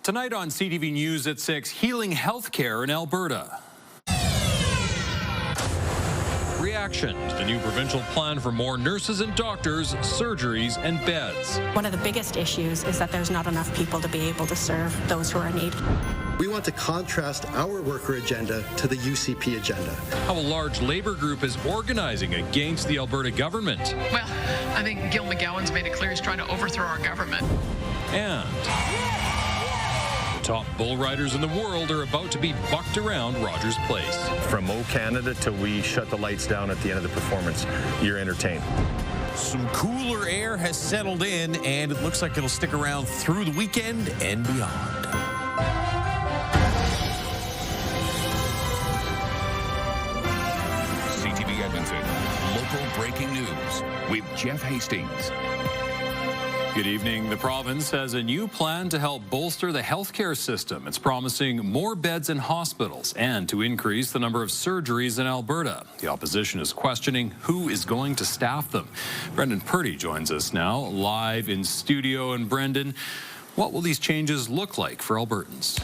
Tonight on CTV News at 6, healing healthcare in Alberta. Reaction to the new provincial plan for more nurses and doctors, surgeries and beds. One of the biggest issues is that there's not enough people to be able to serve those who are in need. We want to contrast our worker agenda to the UCP agenda. How a large labour group is organizing against the Alberta government. Well, I think Gil McGowan's made it clear he's trying to overthrow our government. And the top bull riders in the world are about to be bucked around Rogers Place. From O Canada till we shut the lights down at the end of the performance, you're entertained. Some cooler air has settled in, and it looks like it'll stick around through the weekend and beyond. CTV Edmonton, local breaking news with Jeff Hastings. Good evening. The province has a new plan to help bolster the healthcare system. It's promising more beds in hospitals and to increase the number of surgeries in Alberta. The opposition is questioning who is going to staff them. Brendan Purdy joins us now live in studio. And Brendan, what will these changes look like for Albertans?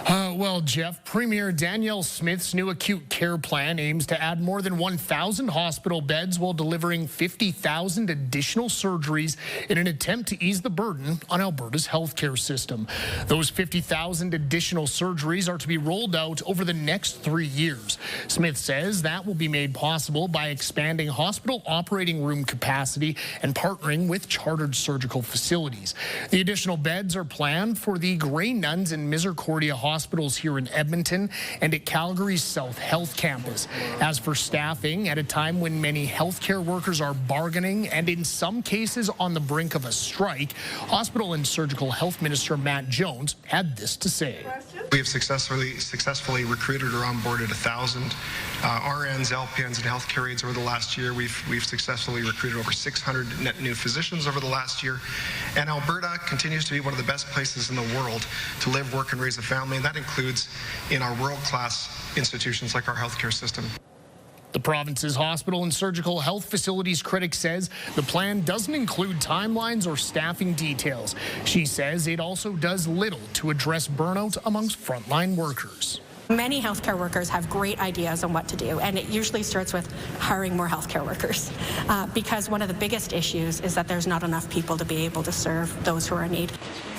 Well, Jeff, Premier Danielle Smith's new acute care plan aims to add more than 1,000 hospital beds while delivering 50,000 additional surgeries in an attempt to ease the burden on Alberta's healthcare system. Those 50,000 additional surgeries are to be rolled out over the next 3 years. Smith says that will be made possible by expanding hospital operating room capacity and partnering with chartered surgical facilities. The additional beds are planned for the Grey Nuns and Misericordia hospitals here in Edmonton and at Calgary's South Health Campus. As for staffing, at a time when many healthcare workers are bargaining and in some cases on the brink of a strike, Hospital and Surgical Health Minister Matt Jones had this to say. We have successfully recruited or onboarded 1,000 RNs, LPNs, and healthcare aides over the last year. We've successfully recruited over 600 net new physicians over the last year. And Alberta continues to be one of the best places in the world to live, work, and raise a family, and that includes in our world-class institutions like our healthcare system. The province's hospital and surgical health facilities critic says the plan doesn't include timelines or staffing details. She says it also does little to address burnout amongst frontline workers. Many healthcare workers have great ideas on what to do, and it usually starts with hiring more healthcare workers because one of the biggest issues is that there's not enough people to be able to serve those who are in need.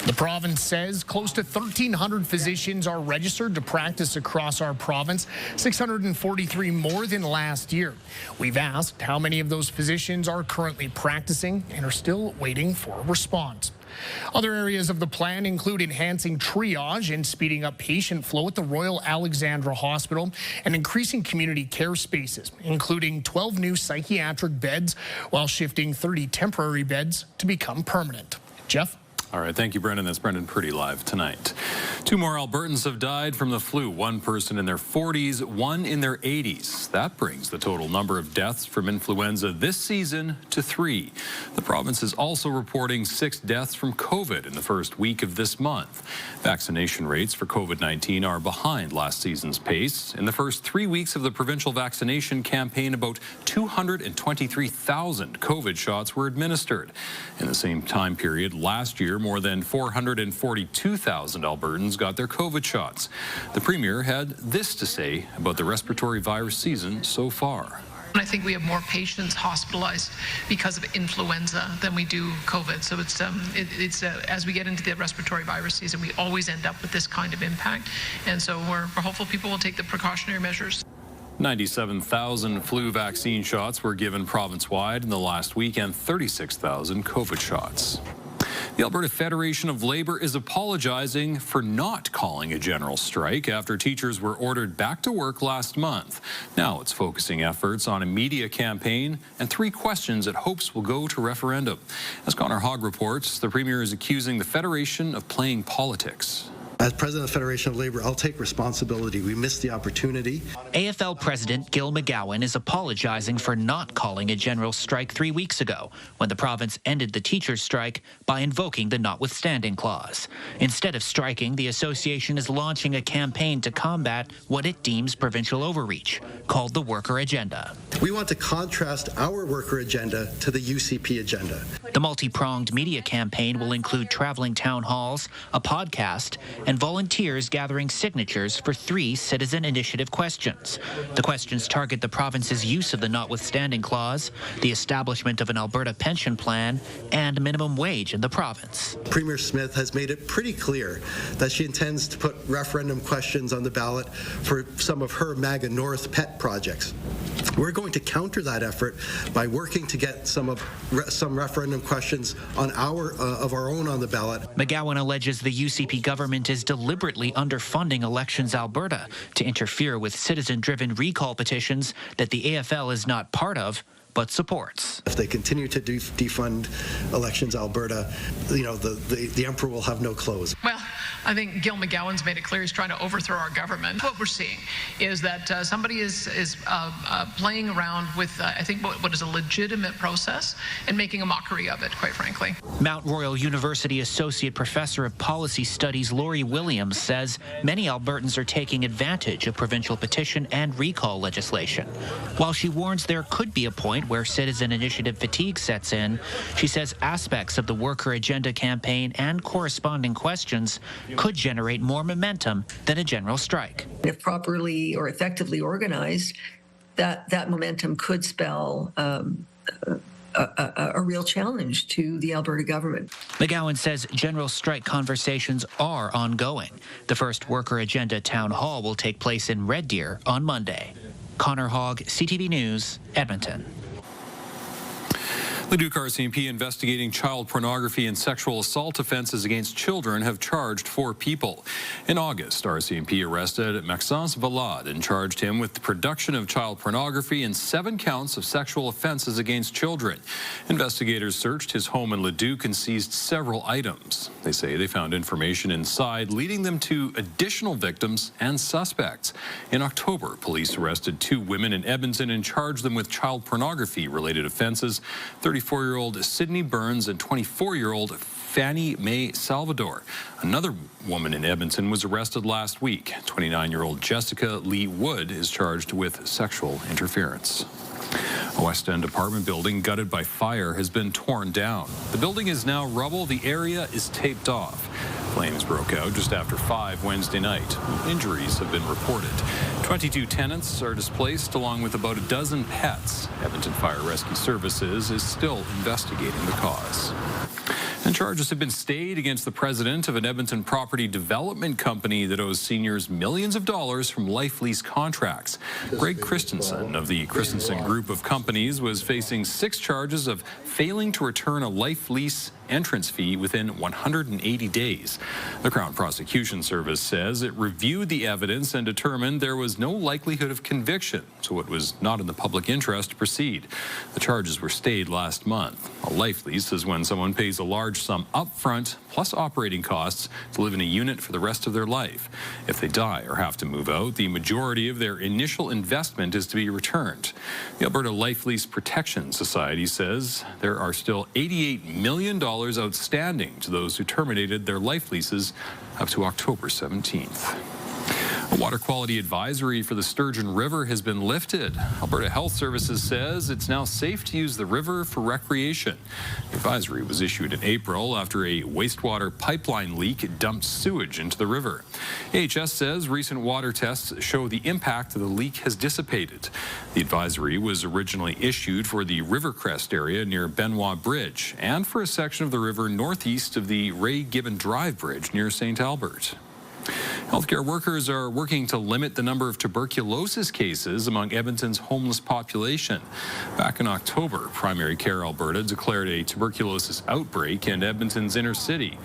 The province says close to 1,300 physicians are registered to practice across our province, 643 more than last year. We've asked how many of those physicians are currently practicing and are still waiting for a response. Other areas of the plan include enhancing triage and speeding up patient flow at the Royal Alexandra Hospital and increasing community care spaces, including 12 new psychiatric beds, while shifting 30 temporary beds to become permanent. Jeff? All right, thank you, Brendan. That's Brendan Purdy live tonight. 2 more Albertans have died from the flu. 1 person in their 40s, 1 in their 80s. That brings the total number of deaths from influenza this season to 3. The province is also reporting 6 deaths from COVID in the first week of this month. Vaccination rates for COVID-19 are behind last season's pace. In the first 3 weeks of the provincial vaccination campaign, about 223,000 COVID shots were administered. In the same time period last year, more than 442,000 Albertans got their COVID shots. The Premier had this to say about the respiratory virus season so far. I think we have more patients hospitalized because of influenza than we do COVID. So it's as we get into the respiratory virus season, we always end up with this kind of impact. And so we're hopeful people will take the precautionary measures. 97,000 flu vaccine shots were given province-wide in the last week and 36,000 COVID shots. The Alberta Federation of Labour is apologizing for not calling a general strike after teachers were ordered back to work last month. Now it's focusing efforts on a media campaign and 3 questions it hopes will go to referendum. As Connor Hogg reports, the Premier is accusing the Federation of playing politics. As President of the Federation of Labour, I'll take responsibility. We missed the opportunity. AFL President Gil McGowan is apologizing for not calling a general strike 3 weeks ago when the province ended the teachers' strike by invoking the notwithstanding clause. Instead of striking, the association is launching a campaign to combat what it deems provincial overreach, called the worker agenda. We want to contrast our worker agenda to the UCP agenda. The multi-pronged media campaign will include traveling town halls, a podcast, and volunteers gathering signatures for 3 citizen initiative questions. The questions target the province's use of the notwithstanding clause, the establishment of an Alberta pension plan, and minimum wage in the province. Premier Smith has made it pretty clear that she intends to put referendum questions on the ballot for some of her MAGA North pet projects. We're going to counter that effort by working to get some referendum questions on of our own on the ballot. McGowan alleges the UCP government is deliberately underfunding Elections Alberta to interfere with citizen-driven recall petitions that the AFL is not part of, but supports. If they continue to defund Elections Alberta, the emperor will have no clothes. Well, I think Gil McGowan's made it clear he's trying to overthrow our government. What we're seeing is that somebody is playing around with, I think, what is a legitimate process and making a mockery of it, quite frankly. Mount Royal University Associate Professor of Policy Studies Laurie Williams says many Albertans are taking advantage of provincial petition and recall legislation. While she warns there could be a point where citizen initiative fatigue sets in, she says aspects of the worker agenda campaign and corresponding questions could generate more momentum than a general strike. If properly or effectively organized, that momentum could spell a real challenge to the Alberta government. McGowan says general strike conversations are ongoing. The first worker agenda town hall will take place in Red Deer on Monday. Connor Hogg, CTV News, Edmonton. Leduc RCMP investigating child pornography and sexual assault offenses against children have charged 4 people. In August, RCMP arrested Maxence Valade and charged him with the production of child pornography and 7 counts of sexual offenses against children. Investigators searched his home in Leduc and seized several items. They say they found information inside leading them to additional victims and suspects. In October, police arrested 2 women in Edmonton and charged them with child pornography-related offenses. 34-year-old Sydney Burns and 24-year-old Fannie Mae Salvador. Another woman in Edmonton was arrested last week. 29-year-old Jessica Lee Wood is charged with sexual interference. A West End apartment building gutted by fire has been torn down. The building is now rubble. The area is taped off. Flames broke out just after 5 Wednesday night. Injuries have been reported. 22 tenants are displaced, along with about a dozen pets. Edmonton Fire Rescue Services is still investigating the cause. And charges have been stayed against the president of an Edmonton property development company that owes seniors millions of dollars from life lease contracts. Greg Christensen of the Christensen Group of Companies was facing 6 charges of failing to return a life lease entrance fee within 180 days. The Crown Prosecution Service says it reviewed the evidence and determined there was no likelihood of conviction, so it was not in the public interest to proceed. The charges were stayed last month. A life lease is when someone pays a large sum up front plus operating costs to live in a unit for the rest of their life. If they die or have to move out, the majority of their initial investment is to be returned. The Alberta Life Lease Protection Society says there are still $88 million outstanding to those who terminated their life leases up to October 17th. A water quality advisory for the Sturgeon River has been lifted. Alberta Health Services says it's now safe to use the river for recreation. The advisory was issued in April after a wastewater pipeline leak dumped sewage into the river. AHS says recent water tests show the impact of the leak has dissipated. The advisory was originally issued for the Rivercrest area near Benoit Bridge and for a section of the river northeast of the Ray Gibbon Drive Bridge near St. Albert. Healthcare workers are working to limit the number of tuberculosis cases among Edmonton's homeless population. Back in October, Primary Care Alberta declared a tuberculosis outbreak in Edmonton's inner city.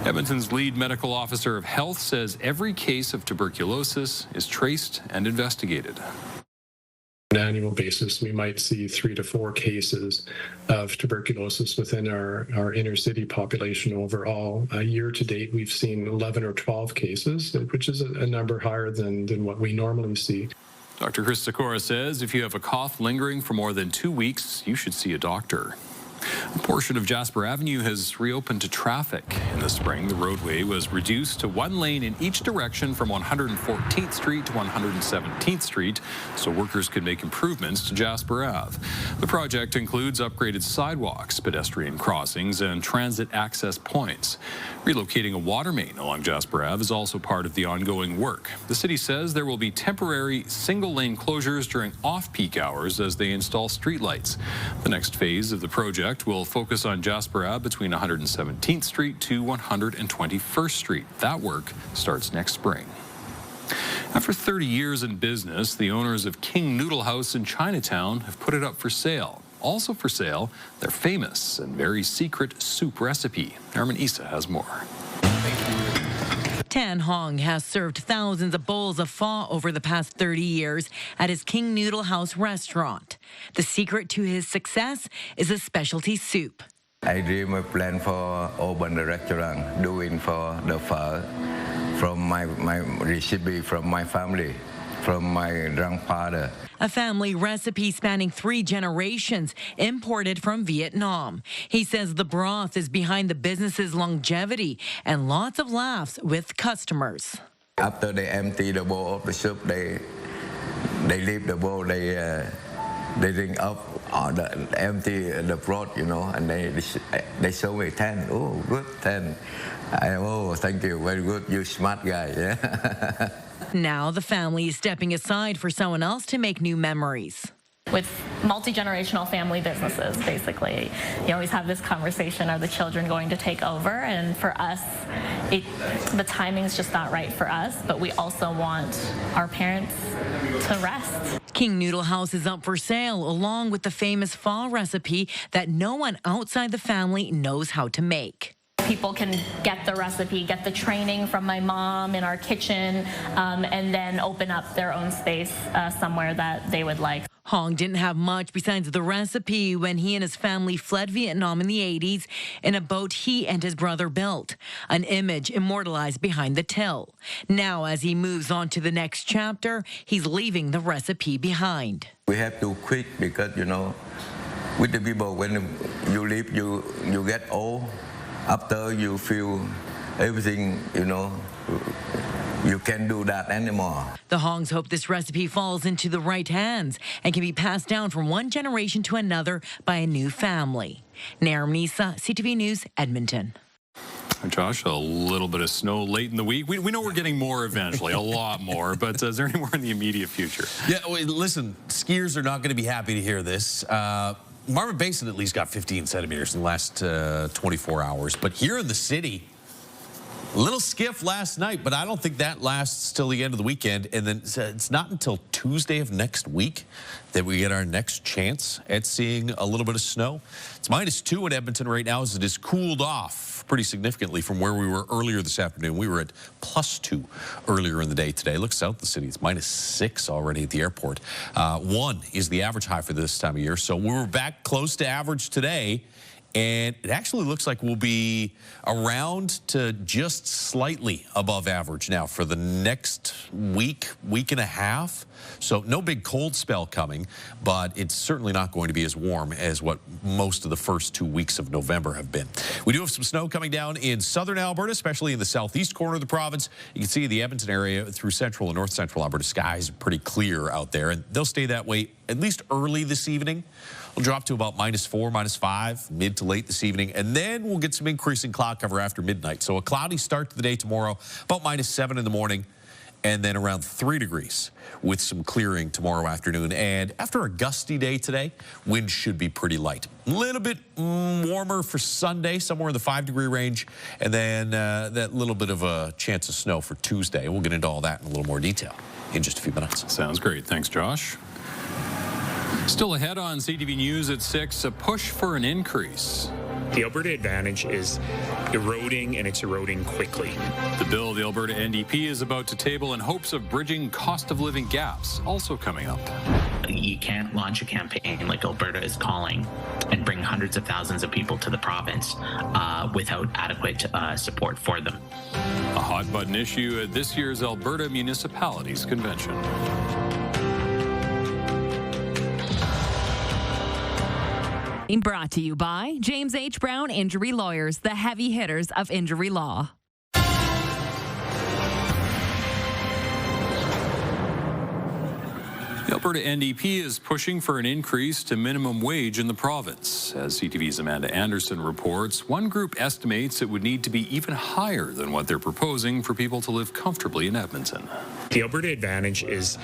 Edmonton's lead medical officer of health says every case of tuberculosis is traced and investigated. On an annual basis, we might see 3 to 4 cases of tuberculosis within our inner city population overall. Year to date, we've seen 11 or 12 cases, which is a number higher than what we normally see. Dr. Chris Sikora says if you have a cough lingering for more than 2 weeks, you should see a doctor. A portion of Jasper Avenue has reopened to traffic. In the spring, the roadway was reduced to 1 lane in each direction from 114th Street to 117th Street, so workers could make improvements to Jasper Ave. The project includes upgraded sidewalks, pedestrian crossings, and transit access points. Relocating a water main along Jasper Ave is also part of the ongoing work. The city says there will be temporary single-lane closures during off-peak hours as they install streetlights. The next phase of the project will focus on Jasper Ave between 117th Street to 121st Street. That work starts next spring. After 30 years in business, the owners of King Noodle House in Chinatown have put it up for sale. Also for sale, their famous and very secret soup recipe. Armin Issa has more. Tan Hong has served thousands of bowls of pho over the past 30 years at his King Noodle House restaurant. The secret to his success is a specialty soup. I dream a plan for open the restaurant, doing for the pho from my recipe from my family, from my grandfather. A family recipe spanning 3 generations, imported from Vietnam. He says the broth is behind the business's longevity and lots of laughs with customers. After they empty the bowl of the soup, they leave the bowl, they drink up empty the broth, and they show me 10. Oh, good, 10. Oh, thank you, very good, you smart guy. Yeah. Now the family is stepping aside for someone else to make new memories. With multi-generational family businesses, basically, you always have this conversation, are the children going to take over? And for us, the timing is just not right for us, but we also want our parents to rest. King Noodle House is up for sale, along with the famous pho recipe that no one outside the family knows how to make. People can get the recipe, get the training from my mom in our kitchen, and then open up their own space somewhere that they would like. Hong didn't have much besides the recipe when he and his family fled Vietnam in the 80s in a boat he and his brother built, an image immortalized behind the till. Now, as he moves on to the next chapter, he's leaving the recipe behind. We have to quit because, with the people, when you leave, you get old. After you feel everything, you can't do that anymore. The Hongs hope this recipe falls into the right hands and can be passed down from one generation to another by a new family. Nair Misa, CTV News, Edmonton. Josh, a little bit of snow late in the week. We know we're getting more eventually, a lot more, but is there any more in the immediate future? Yeah, listen, skiers are not going to be happy to hear this. Marvin Basin at least got 15 centimeters in the last 24 hours. But here in the city, a little skiff last night, but I don't think that lasts till the end of the weekend. And then it's not until Tuesday of next week that we get our next chance at seeing a little bit of snow. It's -2 in Edmonton right now as it has cooled off pretty significantly from where we were earlier this afternoon. We were at +2 earlier in the day today. Look south of the city. It's -6 already at the airport. 1 is the average high for this time of year. So we were back close to average today. And it actually looks like we'll be around to just slightly above average now for the next week and a half. So no big cold spell coming, but it's certainly not going to be as warm as what most of the first 2 weeks of November have been. We do have some snow coming down in southern Alberta, especially in the southeast corner of the province. You can see the Edmonton area through central and north central Alberta. Skies are pretty clear out there, and they'll stay that way at least early this evening. We'll drop to about -4, -5, mid to late this evening, and then we'll get some increasing cloud cover after midnight. So a cloudy start to the day tomorrow, about -7 in the morning, and then around 3 degrees with some clearing tomorrow afternoon. And after a gusty day today, wind should be pretty light. A little bit warmer for Sunday, somewhere in the 5-degree range, and then that little bit of a chance of snow for Tuesday. We'll get into all that in a little more detail in just a few minutes. Sounds great. Thanks, Josh. Still ahead on CTV News at 6, a push for an increase. The Alberta Advantage is eroding, and it's eroding quickly. The bill the Alberta NDP is about to table in hopes of bridging cost of living gaps, also coming up. You can't launch a campaign like Alberta is calling and bring hundreds of thousands of people to the province without adequate support for them. A hot button issue at this year's Alberta Municipalities Convention. Brought to you by James H. Brown Injury Lawyers, the heavy hitters of injury law. The Alberta NDP is pushing for an increase to minimum wage in the province. As CTV's Amanda Anderson reports, one group estimates it would need to be even higher than what they're proposing for people to live comfortably in Edmonton. The Alberta Advantage is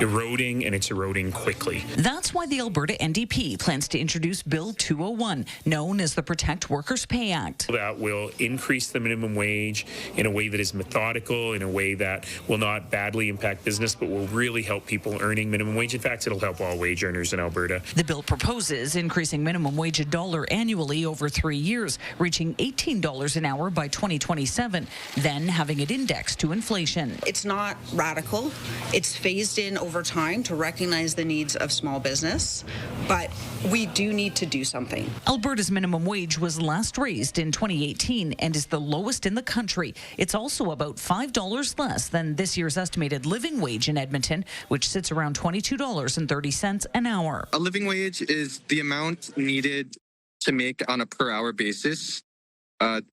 eroding, and it's eroding quickly. That's why the Alberta NDP plans to introduce Bill 201, known as the Protect Workers Pay Act. That will increase the minimum wage in a way that is methodical, in a way that will not badly impact business, but will really help people earning minimum wage. In fact, it'll help all wage earners in Alberta. The bill proposes increasing minimum wage $1 annually over 3 years, reaching $18 an hour by 2027, then having it indexed to inflation. It's not radical. It's phased in over time to recognize the needs of small business, but we do need to do something. Alberta's minimum wage was last raised in 2018 and is the lowest in the country. It's also about $5 less than this year's estimated living wage in Edmonton, which sits around $22.30 an hour. A living wage is the amount needed to make on a per hour basis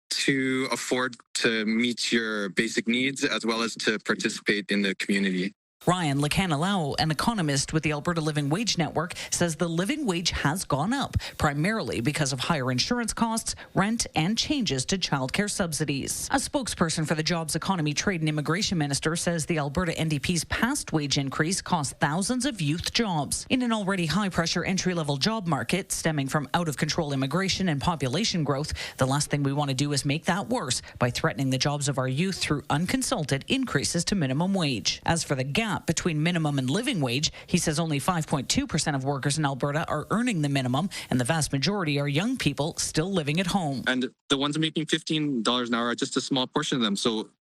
to afford to meet your basic needs as well as to participate in the community. Ryan Lacanalao, an economist with the Alberta Living Wage Network, says the living wage has gone up, primarily because of higher insurance costs, rent, and changes to childcare subsidies. A spokesperson for the Jobs, Economy, Trade and Immigration Minister says the Alberta NDP's past wage increase cost thousands of youth jobs. In an already high-pressure entry-level job market stemming from out-of-control immigration and population growth, the last thing we want to do is make that worse by threatening the jobs of our youth through unconsulted increases to minimum wage. As for the gap between minimum and living wage, he says only 5.2% of workers in Alberta are earning the minimum, and the vast majority are young people still living at home. And the ones making $15 an hour are just a small portion of them. So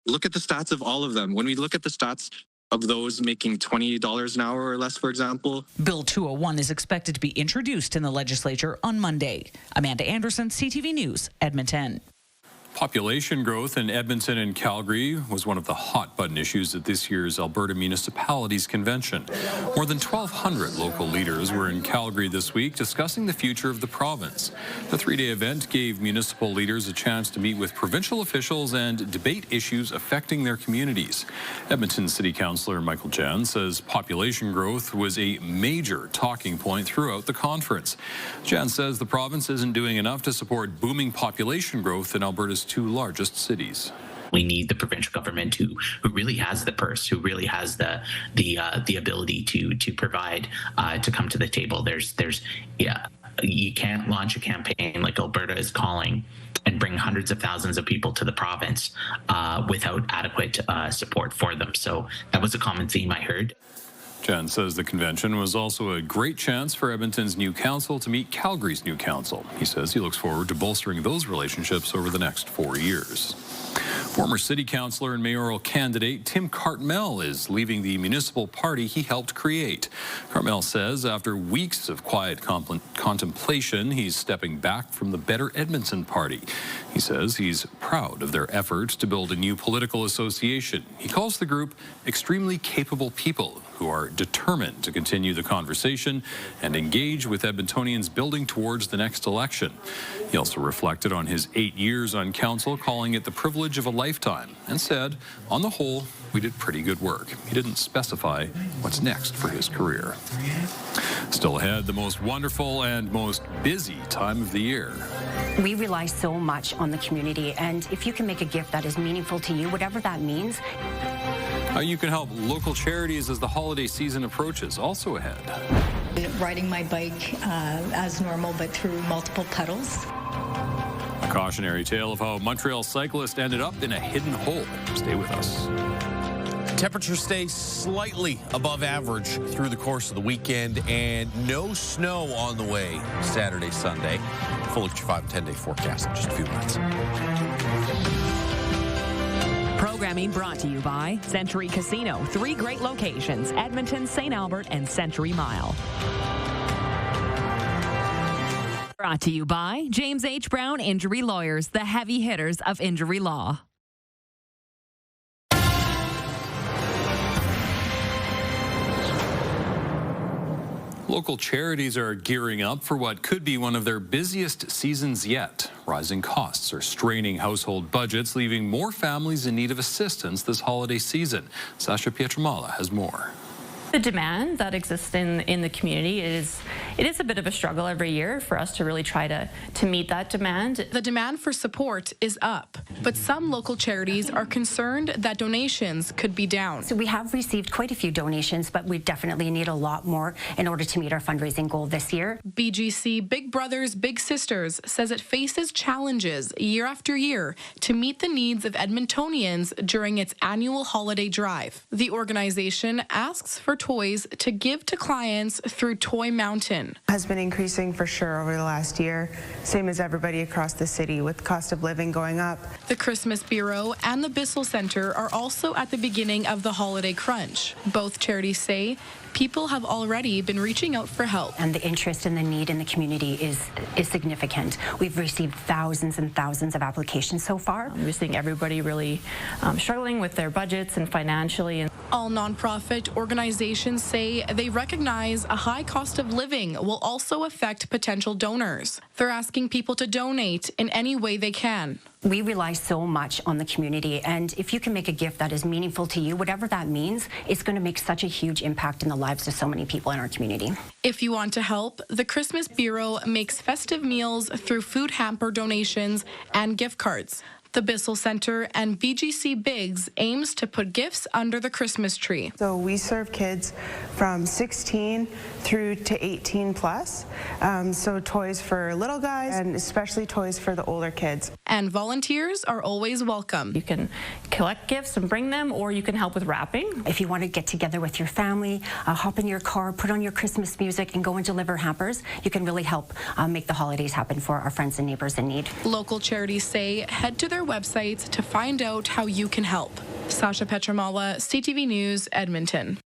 look at the stats of all of them. When we look at the stats of those making $20 an hour or less, for example. Bill 201 is expected to be introduced in the legislature on Monday. Amanda Anderson, CTV News, Edmonton. Population growth in Edmonton and Calgary was one of the hot-button issues at this year's Alberta Municipalities Convention. More than 1,200 local leaders were in Calgary this week discussing the future of the province. The three-day event gave municipal leaders a chance to meet with provincial officials and debate issues affecting their communities. Edmonton City Councillor Michael Jan says population growth was a major talking point throughout the conference. Jan says the province isn't doing enough to support booming population growth in Alberta's two largest cities. We need the provincial government who really has the purse, who really has the ability to provide, to come to the table. You can't launch a campaign like Alberta is calling and bring hundreds of thousands of people to the province without adequate support for them. So that was a common theme I heard. Jan says the convention was also a great chance for Edmonton's new council to meet Calgary's new council. He says he looks forward to bolstering those relationships over the next 4 years. Former city councillor and mayoral candidate Tim Cartmel is leaving the municipal party he helped create. Cartmel says after weeks of quiet contemplation, he's stepping back from the Better Edmonton Party. He says he's proud of their efforts to build a new political association. He calls the group extremely capable people who are determined to continue the conversation and engage with Edmontonians building towards the next election. He also reflected on his 8 years on council, calling it the privilege of a lifetime, and said, on the whole, we did pretty good work. He didn't specify what's next for his career. Still ahead, the most wonderful and most busy time of the year. We rely so much on the community, and if you can make a gift that is meaningful to you, whatever that means. How you can help local charities as the holiday season approaches, also ahead. Riding my bike as normal, but through multiple puddles. A cautionary tale of how Montreal Cyclist ended up in a hidden hole. Stay with us. Temperatures stay slightly above average through the course of the weekend, and no snow on the way Saturday, Sunday. Full look at your 5 and 10 day forecast in just a few minutes. Programming brought to you by Century Casino. 3 great locations: Edmonton, St. Albert, and Century Mile. Brought to you by James H. Brown Injury Lawyers, the heavy hitters of injury law. Local charities are gearing up for what could be one of their busiest seasons yet. Rising costs are straining household budgets, leaving more families in need of assistance this holiday season. Sasha Pietramala has more. The demand that exists in the community it is a bit of a struggle every year for us to really try to meet that demand. The demand for support is up, but some local charities are concerned that donations could be down. So we have received quite a few donations, but we definitely need a lot more in order to meet our fundraising goal this year. BGC Big Brothers Big Sisters says it faces challenges year after year to meet the needs of Edmontonians during its annual holiday drive. The organization asks for toys to give to clients through Toy Mountain. Has been increasing for sure over the last year, same as everybody across the city with cost of living going up. The Christmas Bureau and the Bissell Centre are also at the beginning of the holiday crunch. Both charities say people have already been reaching out for help. And the interest and the need in the community is significant. We've received thousands and thousands of applications so far. We're seeing everybody really struggling with their budgets and financially. All nonprofit organizations say they recognize a high cost of living will also affect potential donors. They're asking people to donate in any way they can. We rely so much on the community, and if you can make a gift that is meaningful to you, whatever that means, it's going to make such a huge impact in the lives of so many people in our community. If you want to help, the Christmas Bureau makes festive meals through food hamper donations and gift cards. The Bissell Centre and BGC Bigs aims to put gifts under the Christmas tree. So we serve kids from 16 through to 18 plus. So toys for little guys and especially toys for the older kids. And volunteers are always welcome. You can collect gifts and bring them, or you can help with wrapping. If you want to get together with your family, hop in your car, put on your Christmas music and go and deliver hampers, you can really help make the holidays happen for our friends and neighbors in need. Local charities say head to their websites to find out how you can help. Sasha Petramala, CTV News, Edmonton.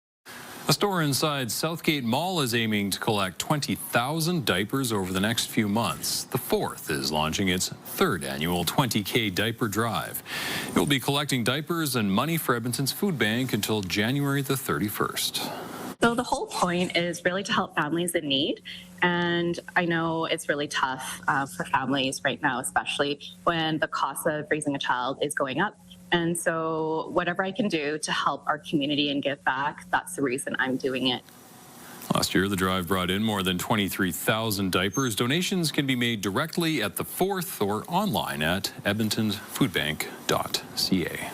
A store inside Southgate Mall is aiming to collect 20,000 diapers over the next few months. The Fourth is launching its third annual 20K diaper drive. It will be collecting diapers and money for Edmonton's food bank until January the 31st. So the whole point is really to help families in need. And I know it's really tough for families right now, especially when the cost of raising a child is going up. And so whatever I can do to help our community and give back, that's the reason I'm doing it. Last year, the drive brought in more than 23,000 diapers. Donations can be made directly at the Fourth or online at edmontonsfoodbank.ca.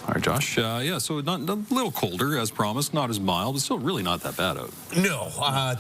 All right, Josh. Yeah, so not a little colder as promised, not as mild, but still really not that bad out. No,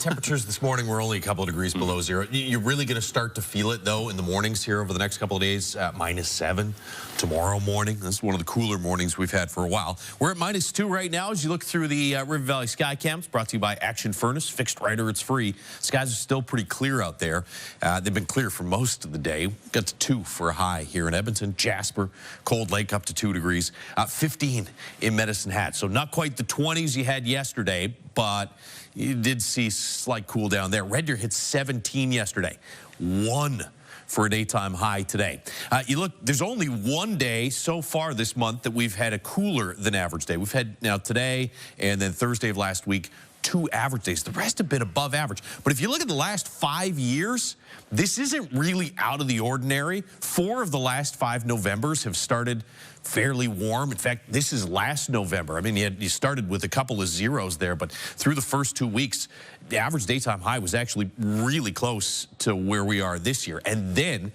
temperatures this morning were only a couple of degrees below zero. You're really going to start to feel it, though, in the mornings here over the next couple of days. -7 tomorrow morning. This is one of the cooler mornings we've had for a while. We're at -2 right now as you look through the River Valley Sky Cams, brought to you by Action Furnace. Fixed right or it's free. Skies are still pretty clear out there. They've been clear for most of the day. Got to 2 for a high here in Edmonton. Jasper, Cold Lake up to 2 degrees. 15 in Medicine Hat. So not quite the 20s you had yesterday, but you did see slight cool down there. Red Deer hit 17 yesterday. 1 for a daytime high today. You look, there's only one day so far this month that we've had a cooler than average day. We've had now today and then Thursday of last week, 2 average days. The rest have been above average. But if you look at the last 5 years, this isn't really out of the ordinary. 4 of the last 5 Novembers have started fairly warm. In fact, this is last November. I mean, you started with a couple of zeros there, but through the first 2 weeks, the average daytime high was actually really close to where we are this year. And then,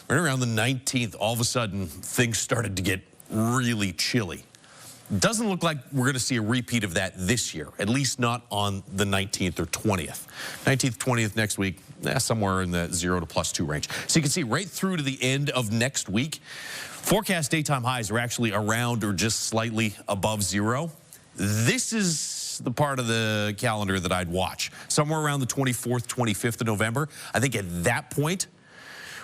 right around the 19th, all of a sudden, things started to get really chilly. Doesn't look like we're going to see a repeat of that this year, at least not on the 19th or 20th. 19th, 20th next week, somewhere in the 0 to +2 range. So you can see right through to the end of next week, forecast daytime highs are actually around or just slightly above 0. This is the part of the calendar that I'd watch. Somewhere around the 24th, 25th of November. I think at that point,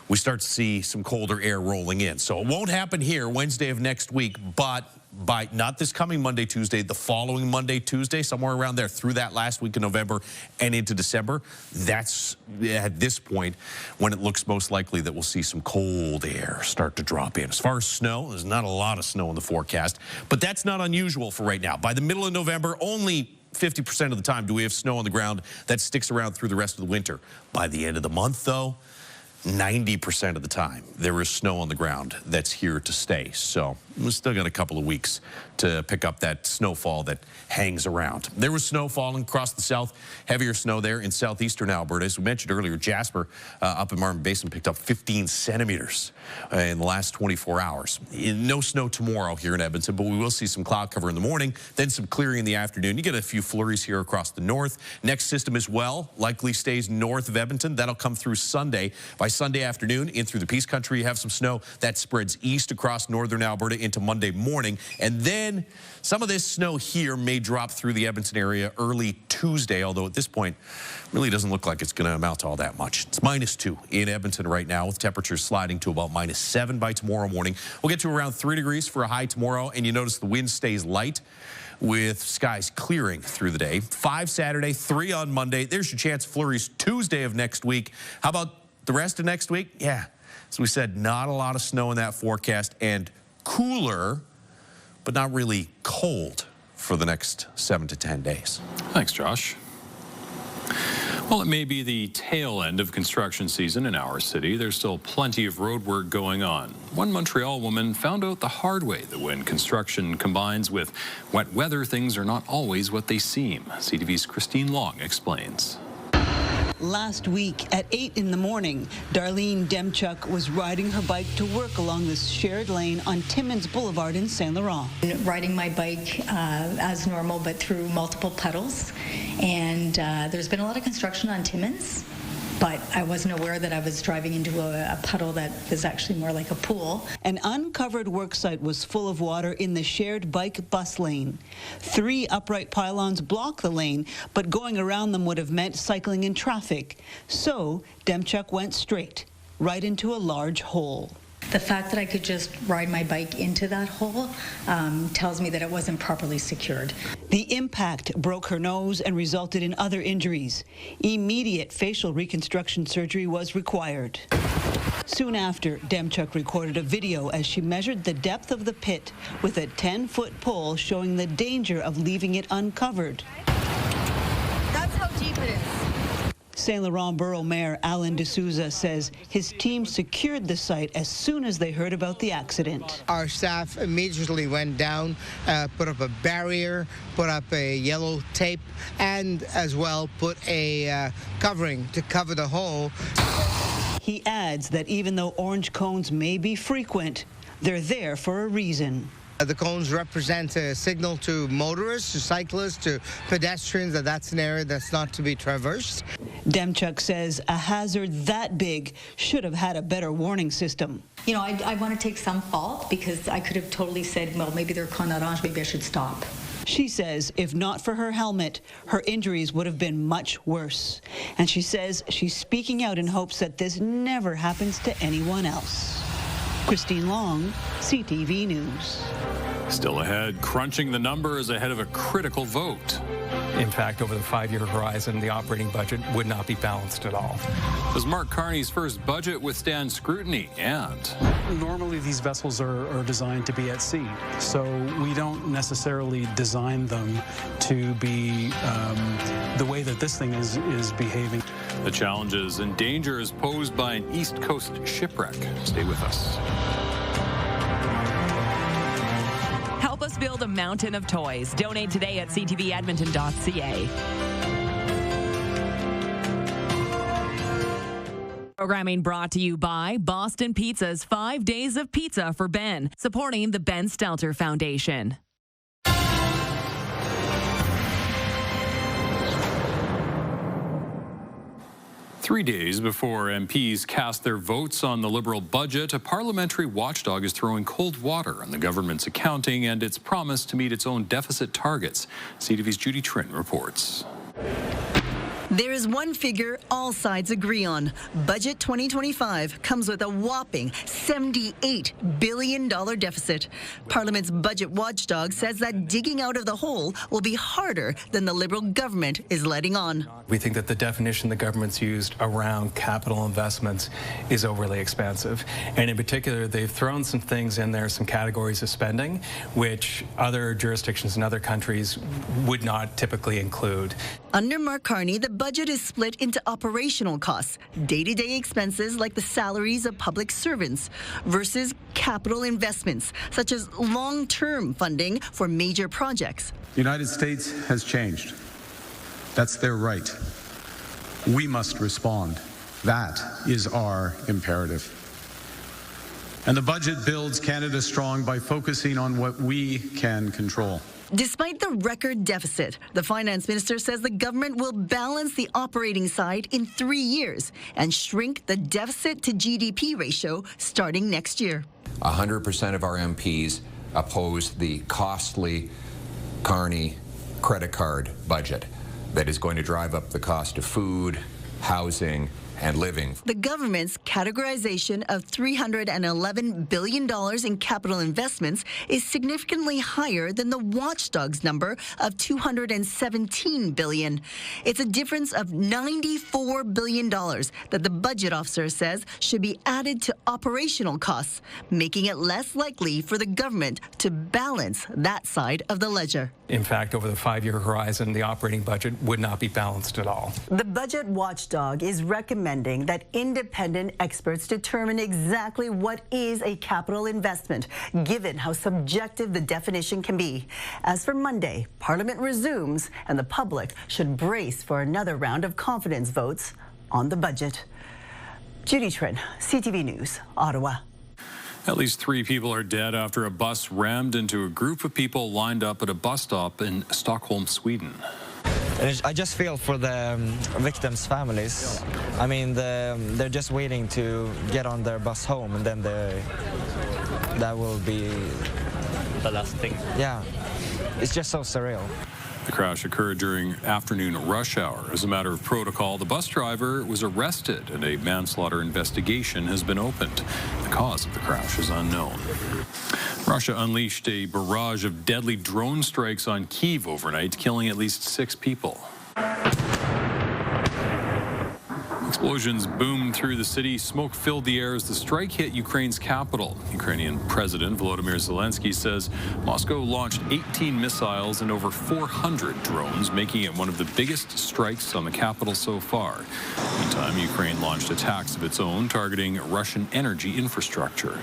we start to see some colder air rolling in. So it won't happen here Wednesday of next week, but by not this coming Monday, Tuesday, the following Monday, Tuesday, somewhere around there through that last week of November and into December, that's at this point when it looks most likely that we'll see some cold air start to drop in. As far as snow, there's not a lot of snow in the forecast, but that's not unusual for right now. By the middle of November, only 50% of the time do we have snow on the ground that sticks around through the rest of the winter. By the end of the month, though, 90% of the time there is snow on the ground that's here to stay. So we've still got a couple of weeks to pick up that snowfall that hangs around. There was snow falling across the south, heavier snow there in southeastern Alberta. As we mentioned earlier, Jasper up in Martin Basin picked up 15 centimeters in the last 24 hours. No snow tomorrow here in Edmonton, but we will see some cloud cover in the morning, then some clearing in the afternoon. You get a few flurries here across the north. Next system as well likely stays north of Edmonton. That'll come through Sunday. By Sunday afternoon, in through the Peace Country, you have some snow that spreads east across northern Alberta into Monday morning. And then some of this snow here may drop through the Edmonton area early Tuesday, although at this point, really doesn't look like it's going to amount to all that much. It's -2 in Edmonton right now, with temperatures sliding to about -7 by tomorrow morning. We'll get to around 3 degrees for a high tomorrow, and you notice the wind stays light with skies clearing through the day. 5 Saturday, 3 on Monday. There's your chance of flurries Tuesday of next week. How about the rest of next week? Yeah, as we said, not a lot of snow in that forecast, and cooler, but not really cold for the next 7 to 10 days. Thanks, Josh. Well, it may be the tail end of construction season in our city. There's still plenty of road work going on. One Montreal woman found out the hard way that when construction combines with wet weather, things are not always what they seem. CTV's Christine Long explains. Last week at 8 in the morning, Darlene Demchuk was riding her bike to work along this shared lane on Timmins Boulevard in Saint Laurent. Riding my bike as normal, but through multiple puddles. And there's been a lot of construction on Timmins, but I wasn't aware that I was driving into a puddle that was actually more like a pool. An uncovered worksite was full of water in the shared bike bus lane. 3 upright pylons block the lane, but going around them would have meant cycling in traffic. So Demchuk went straight, right into a large hole. The fact that I could just ride my bike into that hole tells me that it wasn't properly secured. The impact broke her nose and resulted in other injuries. Immediate facial reconstruction surgery was required. Soon after, Demchuk recorded a video as she measured the depth of the pit with a 10-foot pole showing the danger of leaving it uncovered. That's how deep it is. Saint Laurent Borough Mayor Alan D'Souza says his team secured the site as soon as they heard about the accident. Our staff immediately went down, put up a barrier, put up a yellow tape, and as well put a covering to cover the hole. He adds that even though orange cones may be frequent, they're there for a reason. The cones represent a signal to motorists, to cyclists, to pedestrians that that's an area that's not to be traversed. Demchuk says a hazard that big should have had a better warning system. You know, I want to take some fault because I could have totally said, well, maybe they're con orange, maybe I should stop. She says if not for her helmet, her injuries would have been much worse. And she says she's speaking out in hopes that this never happens to anyone else. Christine Long, CTV News. Still ahead, crunching the numbers ahead of a critical vote. In fact, over the 5-year horizon, the operating budget would not be balanced at all. Does Mark Carney's first budget withstand scrutiny? And normally these vessels are designed to be at sea, so we don't necessarily design them to be the way that this thing is behaving. The challenges and dangers posed by an East Coast shipwreck. Stay with us. Help us build a mountain of toys. Donate today at ctvedmonton.ca. Programming brought to you by Boston Pizza's 5 Days of Pizza for Ben, supporting the Ben Stelter Foundation. Three days before MPs cast their votes on the Liberal budget, a parliamentary watchdog is throwing cold water on the government's accounting and its promise to meet its own deficit targets. CTV's Judy Trin reports. There is one figure all sides agree on. Budget 2025 comes with a whopping $78 billion deficit. Parliament's budget watchdog says that digging out of the hole will be harder than the Liberal government is letting on. We think that the definition the government's used around capital investments is overly expansive. And in particular, they've thrown some things in there, some categories of spending, which other jurisdictions in other countries would not typically include. Under Mark Carney, the budget is split into operational costs, day-to-day expenses like the salaries of public servants, versus capital investments, such as long-term funding for major projects. The United States has changed. That's their right. We must respond. That is our imperative. And the budget builds Canada strong by focusing on what we can control. Despite the record deficit, the finance minister says the government will balance the operating side in 3 years and shrink the deficit to GDP ratio starting next year. 100% of our MPs oppose the costly Carney credit card budget that is going to drive up the cost of food, housing, and living. The government's categorization of $311 billion in capital investments is significantly higher than the watchdog's number of $217 billion. It's a difference of $94 billion that the budget officer says should be added to operational costs, making it less likely for the government to balance that side of the ledger. In fact, over the 5-year horizon, the operating budget would not be balanced at all. The budget watchdog is recommending that independent experts determine exactly what is a capital investment, given how subjective the definition can be. As for Monday, Parliament resumes, and the public should brace for another round of confidence votes on the budget. Judy Trin, CTV News, Ottawa. At least 3 people are dead after a bus rammed into a group of people lined up at a bus stop in Stockholm, Sweden. I just feel for the victims' families. I mean, they're just waiting to get on their bus home, and then that will be the last thing. Yeah, it's just so surreal. The crash occurred during afternoon rush hour. As a matter of protocol, the bus driver was arrested and a manslaughter investigation has been opened. The cause of the crash is unknown. Russia unleashed a barrage of deadly drone strikes on Kyiv overnight, killing at least 6 people. Explosions boomed through the city. Smoke filled the air as the strike hit Ukraine's capital. Ukrainian President Volodymyr Zelensky says Moscow launched 18 missiles and over 400 drones, making it one of the biggest strikes on the capital so far. Meantime, Ukraine launched attacks of its own targeting Russian energy infrastructure.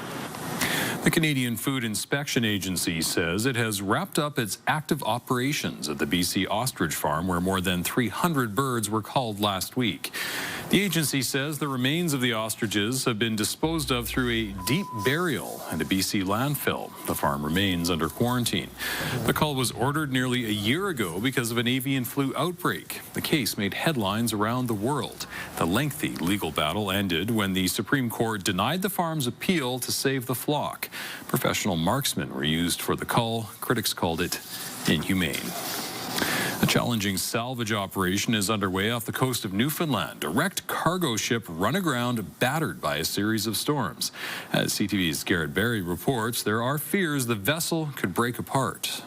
The Canadian Food Inspection Agency says it has wrapped up its active operations at the BC ostrich farm, where more than 300 birds were culled last week. The agency says the remains of the ostriches have been disposed of through a deep burial and a BC landfill. The farm remains under quarantine. The cull was ordered nearly a year ago because of an avian flu outbreak. The case made headlines around the world. The lengthy legal battle ended when the Supreme Court denied the farm's appeal to save the flock. Professional marksmen were used for the cull. Critics called it inhumane. A challenging salvage operation is underway off the coast of Newfoundland. A wrecked cargo ship run aground, battered by a series of storms. As CTV's Garrett Berry reports, there are fears the vessel could break apart.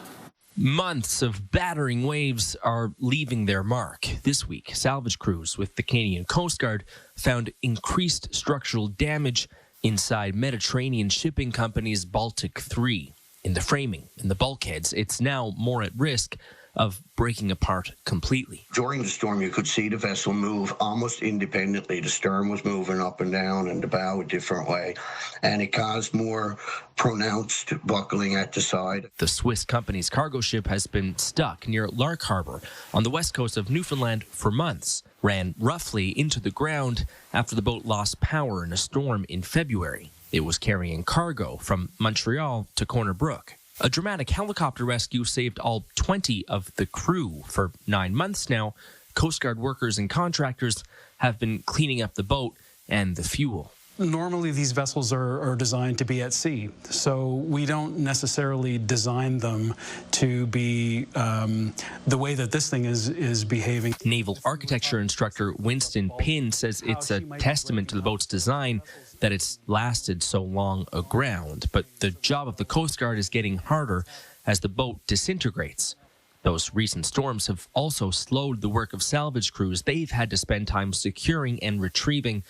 Months of battering waves are leaving their mark. This week, salvage crews with the Canadian Coast Guard found increased structural damage inside Mediterranean shipping company's Baltic 3. In the framing, in the bulkheads, it's now more at risk of breaking apart completely. During the storm, you could see the vessel move almost independently. The stern was moving up and down and the bow a different way, and it caused more pronounced buckling at the side. The Swiss company's cargo ship has been stuck near Lark Harbour on the west coast of Newfoundland for months, ran roughly into the ground after the boat lost power in a storm in February. It was carrying cargo from Montreal to Corner Brook. A dramatic helicopter rescue saved all 20 of the crew. For 9 months now, Coast Guard workers and contractors have been cleaning up the boat and the fuel. Normally, these vessels are designed to be at sea, so we don't necessarily design them to be the way that this thing is behaving. Naval architecture instructor Winston Pinn says it's a testament to the boat's design that it's lasted so long aground, but the job of the Coast Guard is getting harder as the boat disintegrates. Those recent storms have also slowed the work of salvage crews. They've had to spend time securing and retrieving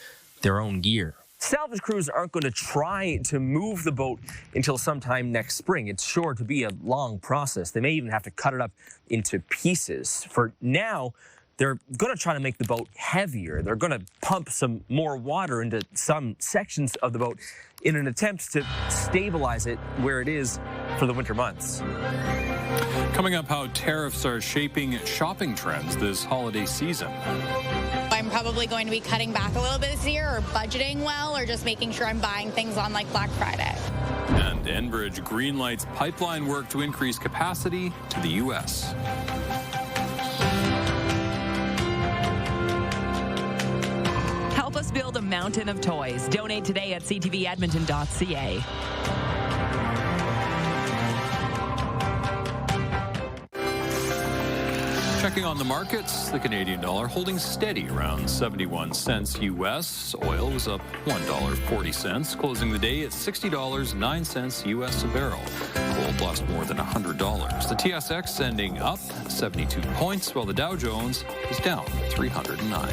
their own gear. Salvage crews aren't going to try to move the boat until sometime next spring. It's sure to be a long process. They may even have to cut it up into pieces. For now, they're going to try to make the boat heavier. They're going to pump some more water into some sections of the boat in an attempt to stabilize it where it is for the winter months. Coming up, how tariffs are shaping shopping trends this holiday season. I'm probably going to be cutting back a little bit this year, or budgeting well, or just making sure I'm buying things on like Black Friday. And Enbridge greenlights pipeline work to increase capacity to the U.S. Help us build a mountain of toys. Donate today at ctvedmonton.ca. Checking on the markets, the Canadian dollar holding steady around 71 cents U.S. Oil was up $1.40, closing the day at $60.09 U.S. a barrel. Gold lost more than $100. The TSX ending up 72 points, while the Dow Jones is down 309.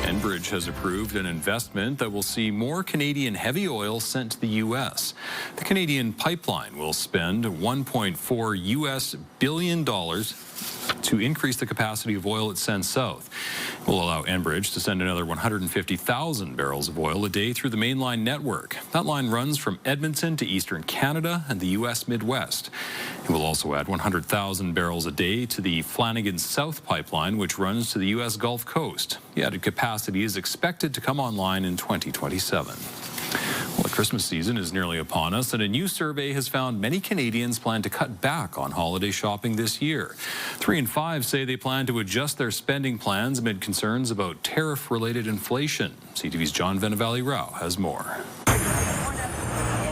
Enbridge has approved an investment that will see more Canadian heavy oil sent to the U.S. The Canadian pipeline will spend $1.4 billion to increase the capacity of oil it sends south. It will allow Enbridge to send another 150,000 barrels of oil a day through the mainline network. That line runs from Edmonton to eastern Canada and the U.S. Midwest. It will also add 100,000 barrels a day to the Flanagan South pipeline, which runs to the U.S. Gulf Coast. The added capacity is expected to come online in 2027. Well, the Christmas season is nearly upon us, and a new survey has found many Canadians plan to cut back on holiday shopping this year. 3 in 5 say they plan to adjust their spending plans amid concerns about tariff-related inflation. CTV's John Venevalley-Rao has more.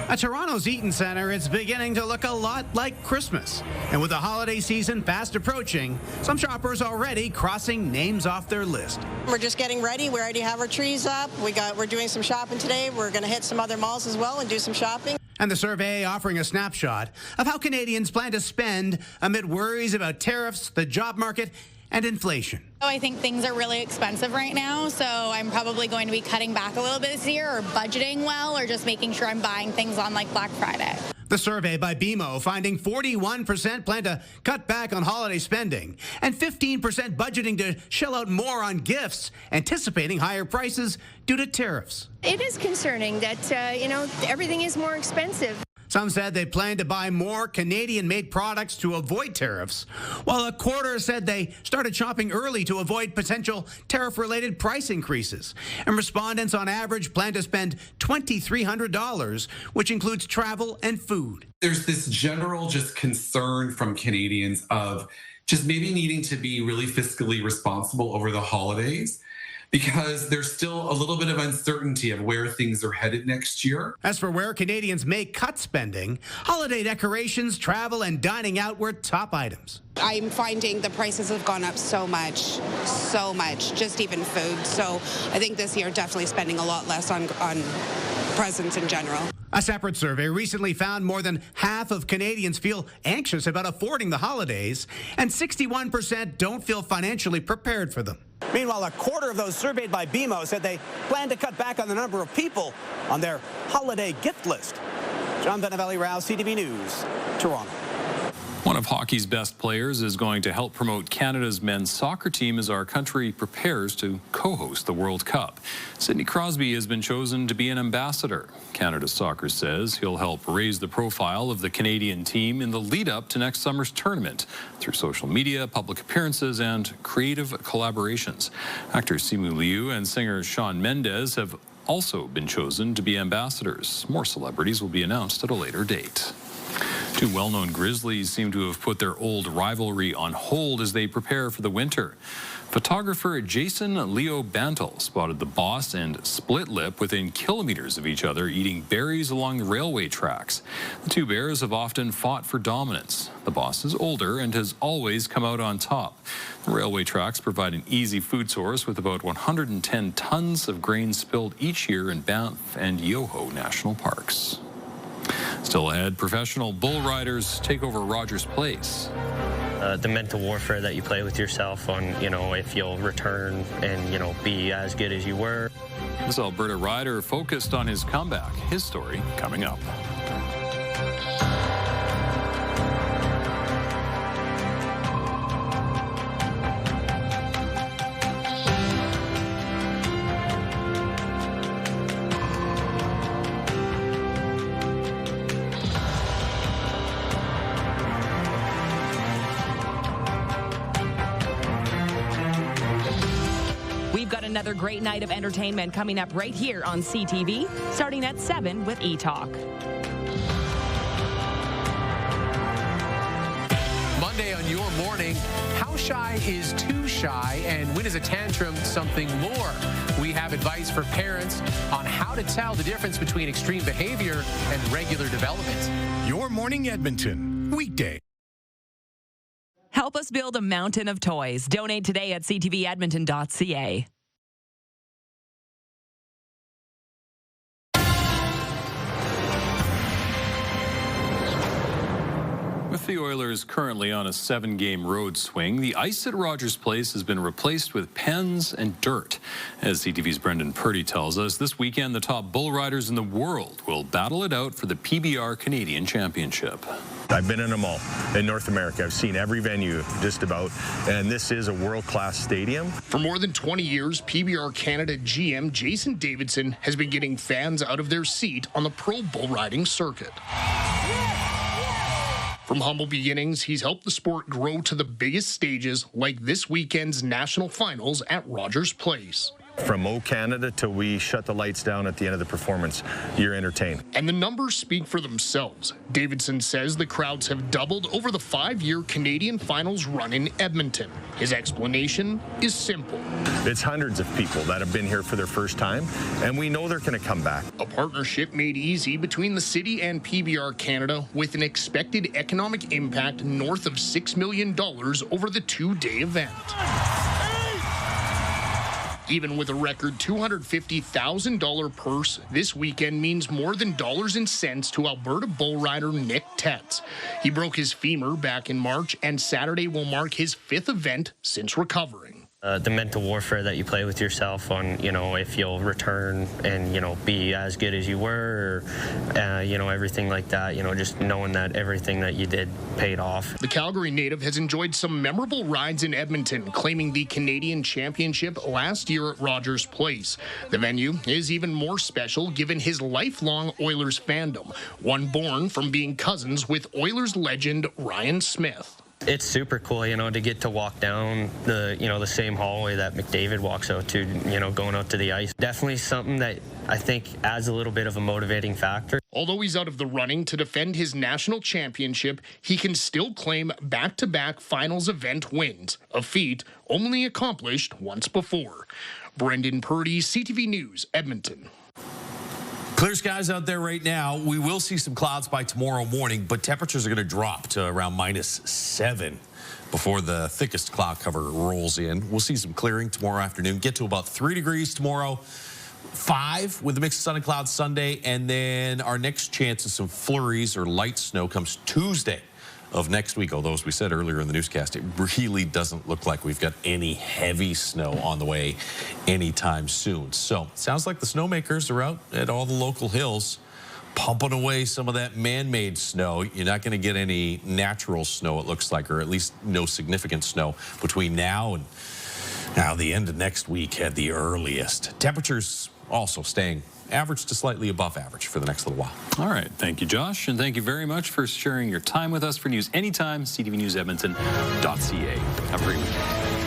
At Toronto's Eaton Centre, it's beginning to look a lot like Christmas. And with the holiday season fast approaching, some shoppers already crossing names off their list. We're just getting ready. We already have our trees up. We're doing some shopping today. We're going to hit some other malls as well and do some shopping. And the survey offering a snapshot of how Canadians plan to spend amid worries about tariffs, the job market, and inflation. I think things are really expensive right now, so I'm probably going to be cutting back a little bit this year, or budgeting well, or just making sure I'm buying things on like Black Friday. The survey by BMO finding 41% plan to cut back on holiday spending and 15% budgeting to shell out more on gifts, anticipating higher prices due to tariffs. It is concerning that, everything is more expensive. Some said they plan to buy more Canadian-made products to avoid tariffs, while a quarter said they started shopping early to avoid potential tariff-related price increases. And respondents on average plan to spend $2,300, which includes travel and food. There's this general just concern from Canadians of just maybe needing to be really fiscally responsible over the holidays, because there's still a little bit of uncertainty of where things are headed next year. As for where Canadians may cut spending, holiday decorations, travel, and dining out were top items. I'm finding the prices have gone up so much, just even food. So I think this year definitely spending a lot less on presents in general. A separate survey recently found more than half of Canadians feel anxious about affording the holidays, and 61% don't feel financially prepared for them. Meanwhile, a quarter of those surveyed by BMO said they plan to cut back on the number of people on their holiday gift list. John Venevalley-Rao, CTV News, Toronto. One of hockey's best players is going to help promote Canada's men's soccer team as our country prepares to co-host the World Cup. Sidney Crosby has been chosen to be an ambassador. Canada Soccer says he'll help raise the profile of the Canadian team in the lead-up to next summer's tournament through social media, public appearances, and creative collaborations. Actor Simu Liu and singer Shawn Mendes have also been chosen to be ambassadors. More celebrities will be announced at a later date. Two well-known Grizzlies seem to have put their old rivalry on hold as they prepare for the winter. Photographer Jason Leo Bantle spotted the Boss and Split Lip within kilometers of each other eating berries along the railway tracks. The two bears have often fought for dominance. The Boss is older and has always come out on top. The railway tracks provide an easy food source with about 110 tons of grain spilled each year in Banff and Yoho National Parks. Still ahead, professional bull riders take over Rogers Place. The mental warfare that you play with yourself on, if you'll return and, be as good as you were. This Alberta rider focused on his comeback. His story coming up. another great night of entertainment coming up right here on CTV, starting at 7 with E-Talk. Monday on your morning, how shy is too shy, and when is a tantrum something more? We have advice for parents on how to tell the difference between extreme behavior and regular development. Your Morning Edmonton, weekday. Help us build a mountain of toys. Donate today at ctvedmonton.ca. With the Oilers currently on a 7-game road swing, the ice at Rogers Place has been replaced with pens and dirt. As CTV's Brendan Purdy tells us, this weekend the top bull riders in the world will battle it out for the PBR Canadian Championship. I've been in them all in North America. I've seen every venue just about, and this is a world-class stadium. For more than 20 years, PBR Canada GM Jason Davidson has been getting fans out of their seat on the pro bull riding circuit. From humble beginnings, he's helped the sport grow to the biggest stages like this weekend's national finals at Rogers Place. From O Canada till we shut the lights down at the end of the performance, you're entertained. And the numbers speak for themselves. Davidson says the crowds have doubled over the 5-year Canadian finals run in Edmonton. His explanation is simple. It's hundreds of people that have been here for their first time, and we know they're going to come back. A partnership made easy between the city and PBR Canada with an expected economic impact north of $6 million over the 2-day event. Even with a record $250,000 purse, this weekend means more than dollars and cents to Alberta bull rider Nick Tetz. He broke his femur back in March, and Saturday will mark his 5th event since recovering. The mental warfare that you play with yourself on, if you'll return and, be as good as you were, or, everything like that, just knowing that everything that you did paid off. The Calgary native has enjoyed some memorable rides in Edmonton, claiming the Canadian Championship last year at Rogers Place. The venue is even more special given his lifelong Oilers fandom, one born from being cousins with Oilers legend Ryan Smith. It's super cool, to get to walk down the same hallway that McDavid walks out to, going out to the ice. Definitely something that I think adds a little bit of a motivating factor. Although he's out of the running to defend his national championship, he can still claim back-to-back finals event wins, a feat only accomplished once before. Brendan Purdy, CTV News, Edmonton. Clear skies out there right now. We will see some clouds by tomorrow morning, but temperatures are going to drop to around -7 before the thickest cloud cover rolls in. We'll see some clearing tomorrow afternoon, get to about 3 degrees tomorrow, 5 with a mix of sun and clouds Sunday, and then our next chance of some flurries or light snow comes Tuesday of next week, although as we said earlier in the newscast, it really doesn't look like we've got any heavy snow on the way anytime soon. So sounds like the snowmakers are out at all the local hills pumping away some of that man-made snow. You're not going to get any natural snow, it looks like, or at least no significant snow between now and the end of next week at the earliest. Temperatures also staying average to slightly above average for the next little while. All right. Thank you, Josh. And thank you very much for sharing your time with us. For news anytime, ctvnewsedmonton.ca. Have a great week.